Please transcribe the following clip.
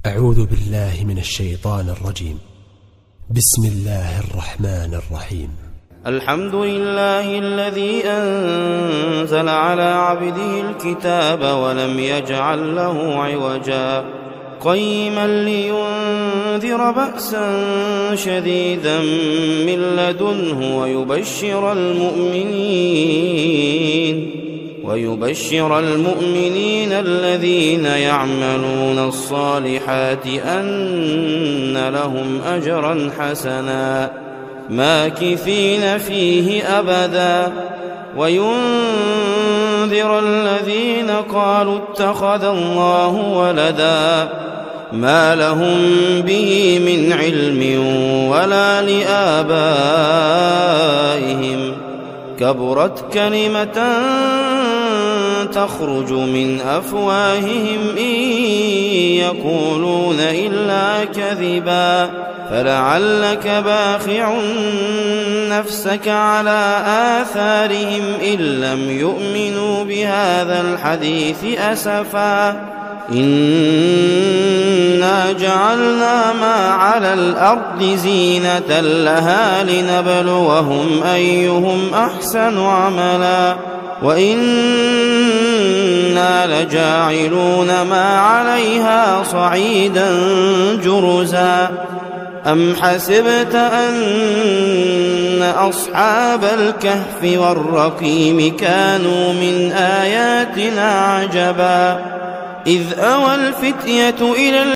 أعوذ بالله من الشيطان الرجيم. بسم الله الرحمن الرحيم. الحمد لله الذي أنزل على عبده الكتاب ولم يجعل له عوجا قيما لينذر بأسا شديدا من لدنه ويبشر المؤمنين الذين يعملون الصالحات أن لهم أجرا حسنا ماكثين فيه أبدا وينذر الذين قالوا اتخذ الله ولدا ما لهم به من علم ولا لآبائهم كبرت كلمة تخرج من أفواههم إن يقولون إلا كذبا فلعلك باخع نفسك على آثارهم إن لم يؤمنوا بهذا الحديث أسفا إنا جعلنا ما على الأرض زينة لها لنبلوهم أيهم أحسن عملا وإنا لجاعلون ما عليها صعيدا جرزا أم حسبت أن أصحاب الكهف والرقيم كانوا من آياتنا عجبا إذ أوى الفتية إلى